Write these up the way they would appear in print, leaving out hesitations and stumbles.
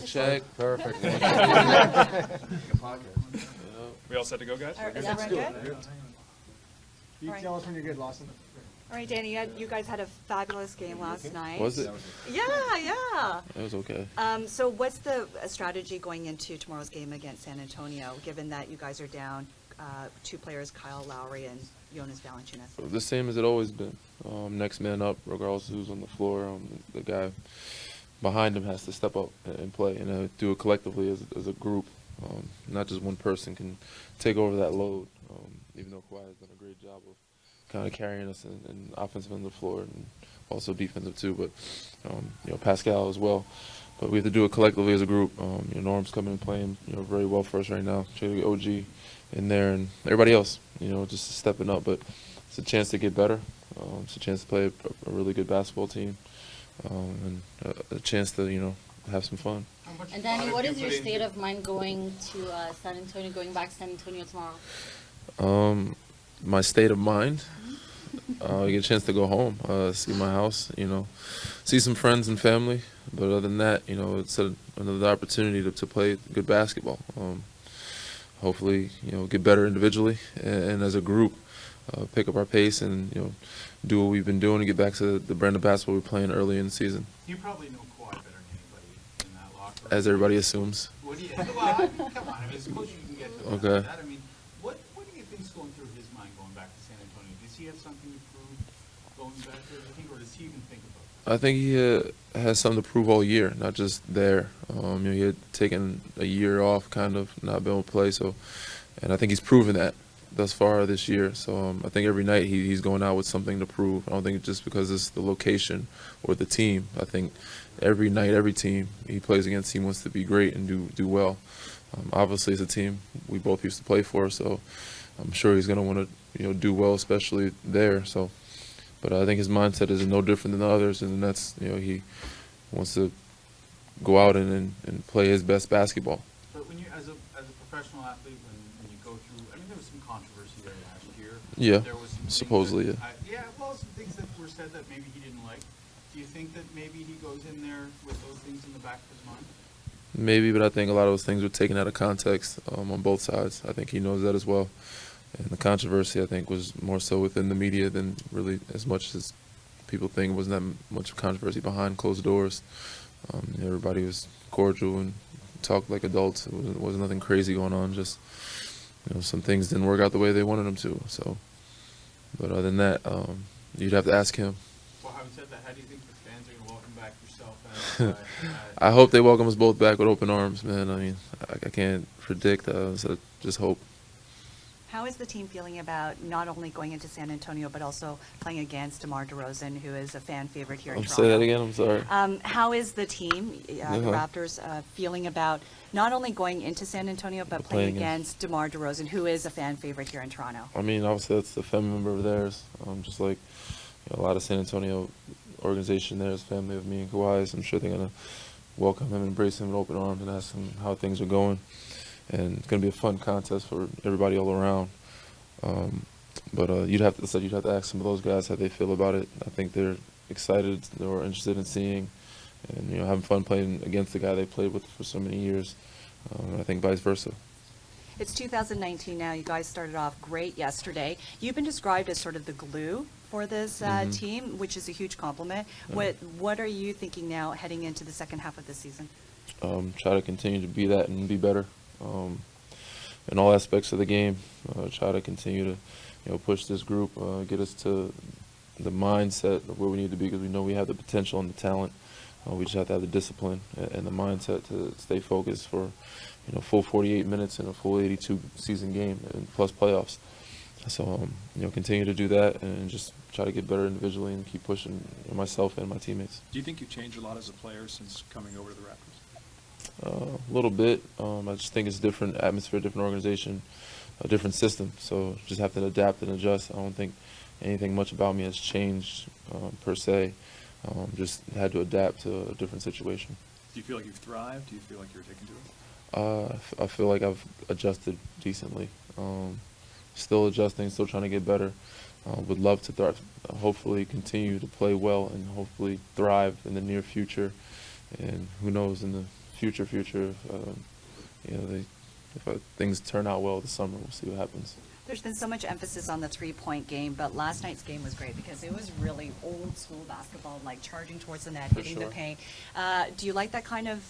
check. Perfect. We all set to go, guys? Is everyone good? You All right. tell us when you're good, Lawson. All right, Danny, you guys had a fabulous game last night. Was it? Yeah. It was okay. So what's the strategy going into tomorrow's game against San Antonio, given that you guys are down two players, Kyle Lowry and Jonas Valanciunas? The same as it always been. Next man up, regardless of who's on the floor. The guy behind him has to step up and play, and do it collectively as a group. Not just one person can take over that load. Even though Kawhi has done a great job of kind of carrying us in offensive end of the floor and also defensive too, but Pascal as well. But we have to do it collectively as a group. Norm's coming and playing very well for us right now. Try to get OG in there and everybody else, just stepping up. But it's a chance to get better. It's a chance to play a really good basketball team, and a chance to have some fun. And Danny, what is your state of mind going to San Antonio, going back to San Antonio tomorrow? My state of mind, I get a chance to go home, see my house, see some friends and family. But other than that, it's another opportunity to play good basketball. Hopefully, get better individually and as a group, pick up our pace and do what we've been doing to get back to the brand of basketball we're playing early in the season. You probably know Kawhi better than anybody in that locker room. As everybody assumes. What do you? Well, I mean, come on. I mean, as close as you can get to Okay. that. I mean, what do you think's going through his mind going back to San Antonio? Does he have something to prove going back there, do you think, or does he even think about it? I think he has something to prove all year, not just there. He had taken a year off, kind of not been able to play, and I think he's proven that thus far this year. So I think every night he's going out with something to prove. I don't think it's just because it's the location or the team. I think every night, every team he plays against, he wants to be great and do well. Obviously, it's a team we both used to play for, so I'm sure he's going to want to do well, especially there. So. But I think his mindset is no different than the others, and that's he wants to go out and play his best basketball. But when you, as a professional athlete, when you go through, I mean, there was some controversy there last year. Yeah, there was some supposedly, some things that were said that maybe he didn't like. Do you think that maybe he goes in there with those things in the back of his mind? Maybe, but I think a lot of those things were taken out of context on both sides. I think he knows that as well. And the controversy, I think, was more so within the media than really as much as people think. It wasn't that much controversy behind closed doors. Everybody was cordial and talked like adults. It wasn't nothing crazy going on. Just some things didn't work out the way they wanted them to. So, but other than that, you'd have to ask him. Well, having said that, how do you think the fans are going to welcome back yourself? I hope they welcome us both back with open arms, man. I mean, I can't predict. So just hope. How is the team feeling about not only going into San Antonio, but also playing against DeMar DeRozan, who is a fan favorite here in Toronto? Say that again, I'm sorry. How is the team, the Raptors, feeling about not only going into San Antonio, but playing against DeMar DeRozan, who is a fan favorite here in Toronto? I mean, obviously that's the family member of theirs. Just like a lot of San Antonio organization there is family of me and Kawhi's. I'm sure they're going to welcome him, embrace him with open arms, and ask him how things are going. And it's going to be a fun contest for everybody all around. But you'd have to ask some of those guys how they feel about it. I think they're excited, they're interested in seeing, and having fun playing against the guy they played with for so many years. I think vice versa. It's 2019 now. You guys started off great yesterday. You've been described as sort of the glue for this team, which is a huge compliment. What are you thinking now heading into the second half of the season? Try to continue to be that and be better. In all aspects of the game, try to continue to push this group, get us to the mindset of where we need to be, because we know we have the potential and the talent. We just have to have the discipline and the mindset to stay focused for full 48 minutes in a full 82 season game and plus playoffs. So continue to do that and just try to get better individually and keep pushing myself and my teammates. Do you think you've changed a lot as a player since coming over to the Raptors? A little bit. I just think it's a different atmosphere, different organization, a different system. So just have to adapt and adjust. I don't think anything much about me has changed per se. Just had to adapt to a different situation. Do you feel like you've thrived? Do you feel like you're taken to it? I feel like I've adjusted decently. Still adjusting, still trying to get better. Would love to hopefully continue to play well and hopefully thrive in the near future. And who knows, in the future. If things turn out well this summer, we'll see what happens. There's been so much emphasis on the three-point game, but last night's game was great because it was really old school basketball, like charging towards the net, hitting the paint. Do you like that kind of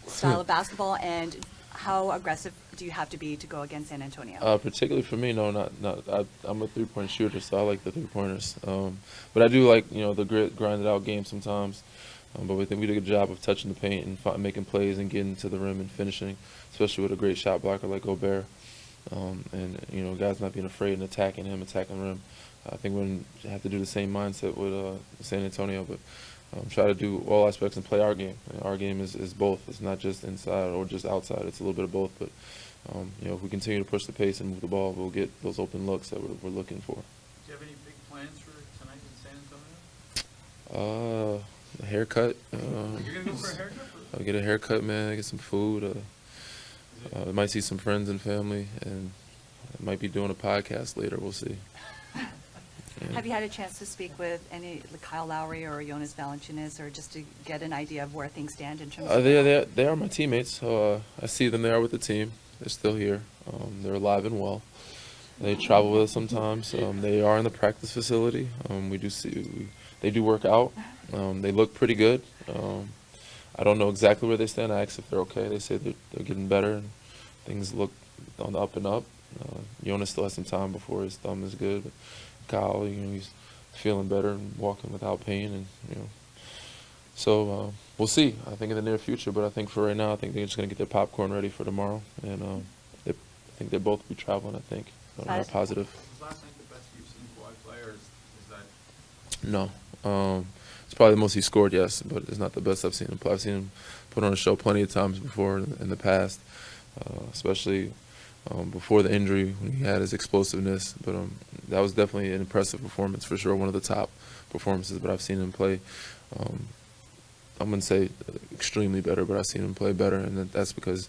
style of basketball, and how aggressive do you have to be to go against San Antonio? Particularly for me, no, not. I'm a three-point shooter, so I like the three-pointers. But I do like the grinded out game sometimes. But we think we did a good job of touching the paint and making plays and getting to the rim and finishing, especially with a great shot blocker like Gobert. And guys not being afraid and attacking the rim. I think we're going to have to do the same mindset with San Antonio, but try to do all aspects and play our game. Our game is both. It's not just inside or just outside. It's a little bit of both. But if we continue to push the pace and move the ball, we'll get those open looks that we're looking for. Do you have any big plans for tonight in San Antonio? A haircut. You're gonna go for a haircut? I'll get a haircut, man. Get some food. I might see some friends and family, and I might be doing a podcast later. We'll see. Yeah. Have you had a chance to speak with any Kyle Lowry or Jonas Valanciunas, or just to get an idea of where things stand in terms of? They are my teammates. So I see them there with the team. They're still here. They're alive and well. They travel with us sometimes. They are in the practice facility. They do work out. They look pretty good. I don't know exactly where they stand. I asked if they're okay. They say they're getting better and things look on the up and up. Jonas still has some time before his thumb is good. But Kyle, he's feeling better and walking without pain, and so we'll see. I think in the near future, but I think for right now, I think they're just gonna get their popcorn ready for tomorrow, and I think they'll both be traveling. I think are positive. Was last night the best you've seen Kawhi play, or is that? No. It's probably the most he scored, yes, but it's not the best I've seen him play. I've seen him put on a show plenty of times before in the past, especially before the injury when he had his explosiveness. But that was definitely an impressive performance for sure, one of the top performances. But I've seen him play, I wouldn't say extremely better, but I've seen him play better, and that's because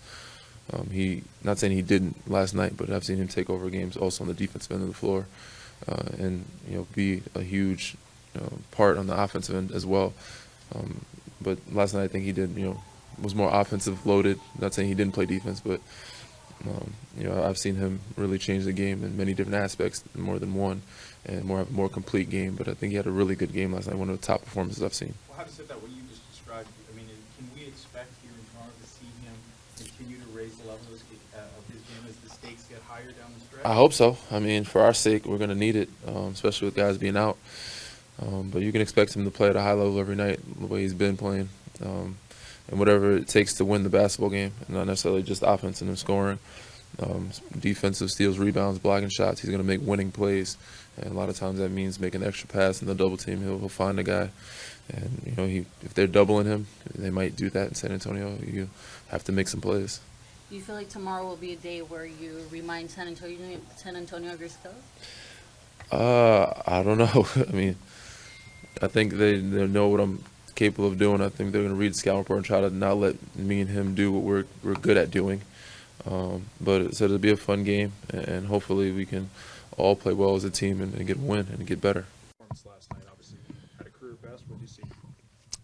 not saying he didn't last night, but I've seen him take over games also on the defensive end of the floor, and be a huge part on the offensive end as well. But last night I think he did, was more offensive loaded. Not saying he didn't play defense, but I've seen him really change the game in many different aspects, more than one, and have a more complete game. But I think he had a really good game last night, one of the top performances I've seen. Well, how does it that what you just described? I mean, can we expect here in Toronto to see him continue to raise the level of his game as the stakes get higher down the stretch? I hope so. I mean, for our sake, we're going to need it, especially with guys being out. But you can expect him to play at a high level every night, the way he's been playing, and whatever it takes to win the basketball game, and not necessarily just offense and scoring. Defensive steals, rebounds, blocking shots. He's going to make winning plays, and a lot of times that means making an extra pass in the double team. He'll find a guy, and if they're doubling him, they might do that in San Antonio. You have to make some plays. Do you feel like tomorrow will be a day where you remind San Antonio of your skills? I don't know. I mean, I think they know what I'm capable of doing. I think they're going to read the scout report and try to not let me and him do what we're good at doing. But so it'll be a fun game, and hopefully we can all play well as a team and get a win and get better. Last night, obviously, had a career best. What did you see?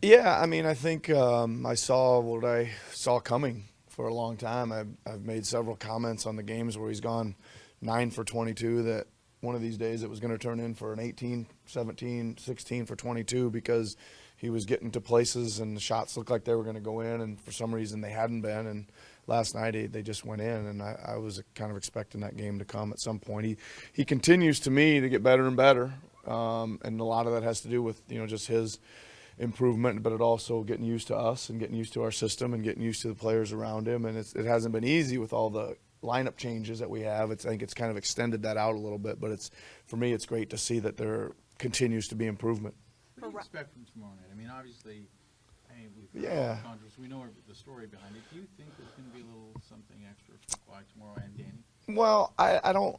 Yeah, I mean, I think I saw what I saw coming for a long time. I've made several comments on the games where he's gone 9 for 22 that one of these days it was going to turn in for an 18, 17, 16 for 22 because he was getting to places and the shots looked like they were going to go in, and for some reason they hadn't been. And last night they just went in, and I was kind of expecting that game to come at some point. He continues to me to get better and better, and a lot of that has to do with just his improvement, but it also getting used to us and getting used to our system and getting used to the players around him. And it hasn't been easy with all the lineup changes that we have. I think it's kind of extended that out a little bit, but for me it's great to see that there continues to be improvement. What do you expect from tomorrow night? I mean, obviously, we've heard all the controversy. We know the story behind it. Do you think there's going to be a little something extra for Kawhi tomorrow and Danny? Well, I don't.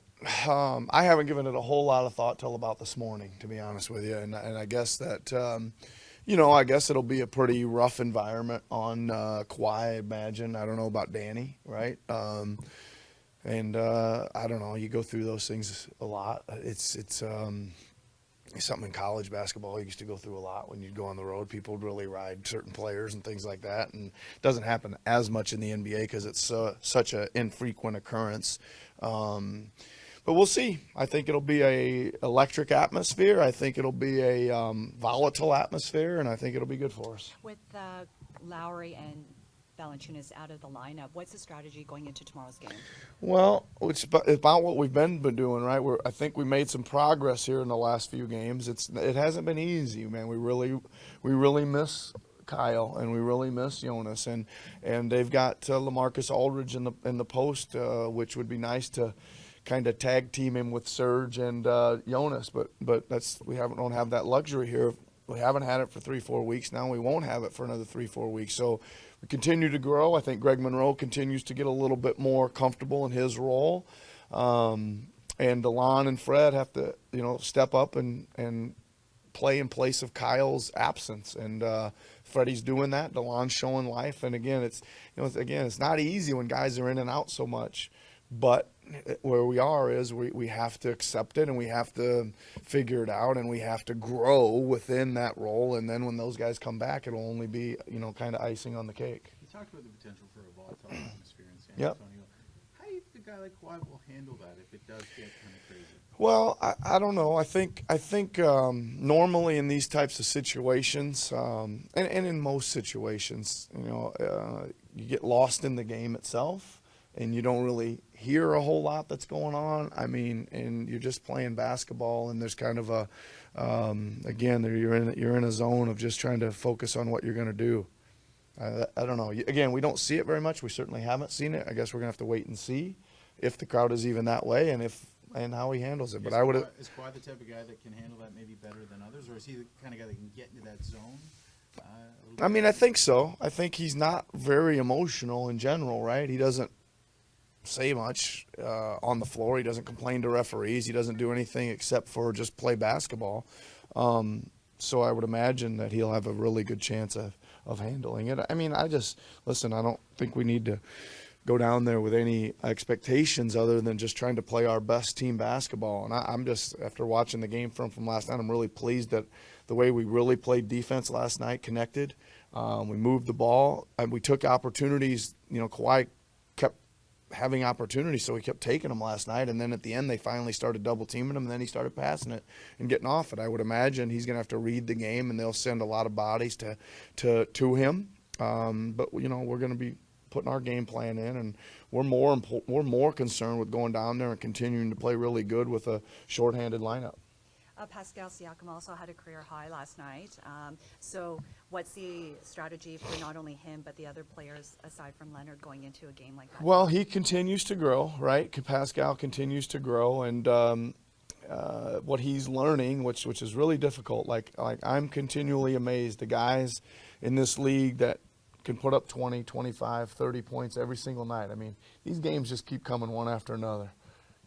I haven't given it a whole lot of thought till about this morning, to be honest with you, and I guess that. I guess it'll be a pretty rough environment on Kawhi, I imagine. I don't know about Danny, right? And I don't know. You go through those things a lot. It's something in college basketball you used to go through a lot when you'd go on the road. People would really ride certain players and things like that, and it doesn't happen as much in the NBA because it's such an infrequent occurrence. But we'll see. I think it'll be a electric atmosphere. I think it'll be a volatile atmosphere, and I think it'll be good for us. With Lowry and Valanciunas out of the lineup, what's the strategy going into tomorrow's game? Well, it's about what we've been doing, right? I think we made some progress here in the last few games. It hasn't been easy, man. We really miss Kyle, and we really miss Jonas, and they've got LaMarcus Aldridge in the post, which would be nice to kind of tag team him with Serge and Jonas, but we don't have that luxury here. We haven't had it for 3-4 weeks now. We won't have it for another 3-4 weeks. So we continue to grow. I think Greg Monroe continues to get a little bit more comfortable in his role, and DeLon and Fred have to step up and play in place of Kyle's absence, and Freddie's doing that. DeLon's showing life, and again, it's not easy when guys are in and out so much, but where we are is we have to accept it, and we have to figure it out, and we have to grow within that role, and then when those guys come back, it'll only be kind of icing on the cake. You talked about the potential for a volatile atmosphere in San Yep. Antonio. How do you think a guy like Kawhi will handle that if it does get kind of crazy? Well, I don't know. I think normally in these types of situations, and in most situations, you get lost in the game itself, and you don't really hear a whole lot that's going on. I mean, and you're just playing basketball, and there's kind of again, you're in a zone of just trying to focus on what you're going to do. I don't know. Again, we don't see it very much. We certainly haven't seen it. I guess we're going to have to wait and see if the crowd is even that way, and how he handles it. But Is Kawhi the type of guy that can handle that maybe better than others, or is he the kind of guy that can get into that zone? I mean, I think so. I think he's not very emotional in general, right? He doesn't say much on the floor. He doesn't complain to referees. He doesn't do anything except for just play basketball. So I would imagine that he'll have a really good chance of handling it. I mean, I don't think we need to go down there with any expectations other than just trying to play our best team basketball. And I'm just, after watching the game from last night, I'm really pleased that the way we really played defense last night, connected. We moved the ball, and we took opportunities. Kawhi kept having opportunities, so he kept taking them last night. And then at the end, they finally started double teaming him, and then he started passing it and getting off it. I would imagine he's going to have to read the game, and they'll send a lot of bodies to him. But we're going to be putting our game plan in, and we're more concerned with going down there and continuing to play really good with a shorthanded lineup. Pascal Siakam also had a career high last night. So what's the strategy for not only him but the other players aside from Leonard going into a game like that? Well, he continues to grow, right? Pascal continues to grow, and what he's learning, which is really difficult. Like I'm continually amazed the guys in this league that can put up 20, 25, 30 points every single night. I mean, these games just keep coming one after another.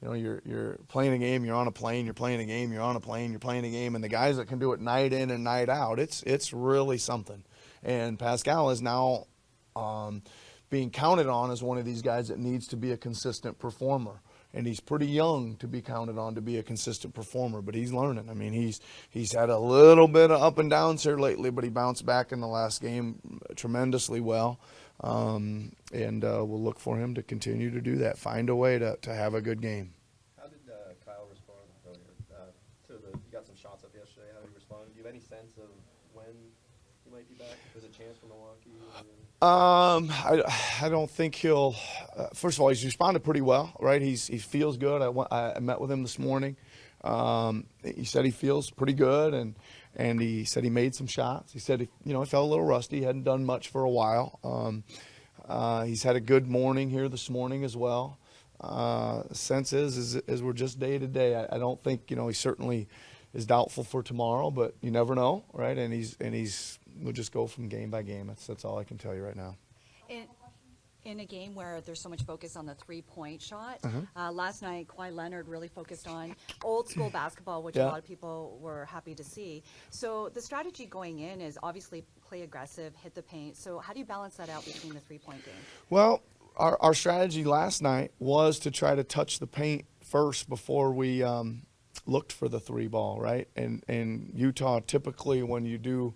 You're playing a game, you're on a plane, you're playing a game, you're on a plane, you're playing a game, and the guys that can do it night in and night out, it's really something. And Pascal is now being counted on as one of these guys that needs to be a consistent performer. And he's pretty young to be counted on to be a consistent performer, but he's learning. I mean, he's had a little bit of up and downs here lately, but he bounced back in the last game tremendously well. And we'll look for him to continue to do that, find a way to have a good game. How did Kyle respond you got some shots up yesterday? How did he respond? Do you have any sense of when he might be back? There's a chance for Milwaukee? I don't think he'll. First of all, he's responded pretty well, right? He feels good. I met with him this morning. He said he feels pretty good, and he said he made some shots. He said he felt a little rusty. He hadn't done much for a while. He's had a good morning here this morning as well. Sense is we're just day to day. I don't think he certainly is doubtful for tomorrow, but you never know, right? And we'll just go from game by game. That's all I can tell you right now. In a game where there's so much focus on the three-point shot, last night Kawhi Leonard really focused on old-school basketball, which a lot of people were happy to see. So the strategy going in is obviously play aggressive, hit the paint. So how do you balance that out between the three-point game? Well, our strategy last night was to try to touch the paint first before we looked for the three ball, right? And Utah typically, when you do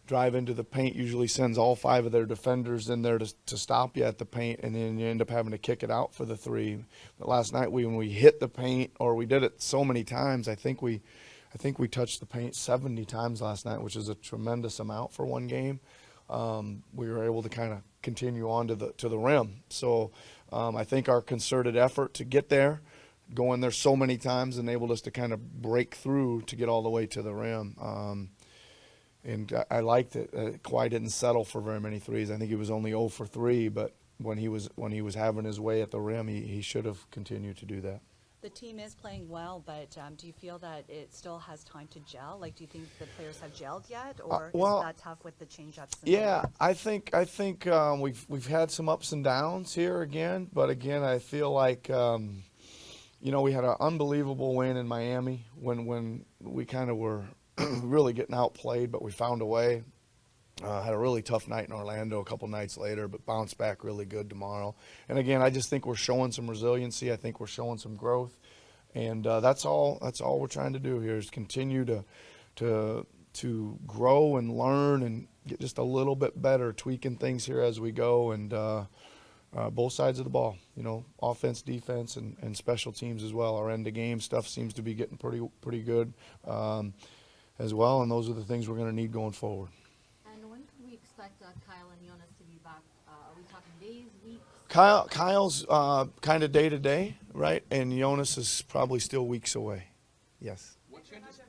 drive into the paint, usually sends all 5 of their defenders in there to stop you at the paint, and then you end up having to kick it out for the three. But last night when we hit the paint, or we did it so many times, I think we touched the paint 70 times last night, which is a tremendous amount for one game. We were able to kind of continue on to the rim. So I think our concerted effort to get there, going there so many times, enabled us to kind of break through to get all the way to the rim. And I liked it. Kawhi didn't settle for very many threes. I think he was only 0 for 3, but when he was having his way at the rim, he should have continued to do that. The team is playing well, but do you feel that it still has time to gel? Like, do you think the players have gelled yet, or is that tough with the change-ups? Yeah, I think we've had some ups and downs here again, but again, I feel like we had an unbelievable win in Miami when we kind of were really getting outplayed, but we found a way. Had a really tough night in Orlando a couple nights later, but bounced back really good tomorrow. And again, I just think we're showing some resiliency. I think we're showing some growth, and that's all we're trying to do here is continue to grow and learn and get just a little bit better, tweaking things here as we go, and both sides of the ball, offense, defense, and special teams as well. Our end of game stuff seems to be getting pretty good as well, and those are the things we're going to need going forward. Expect Kyle and Jonas to be back? Are we talking days, weeks? Kyle's kind of day to day, right? And Jonas is probably still weeks away. Yes. What changes?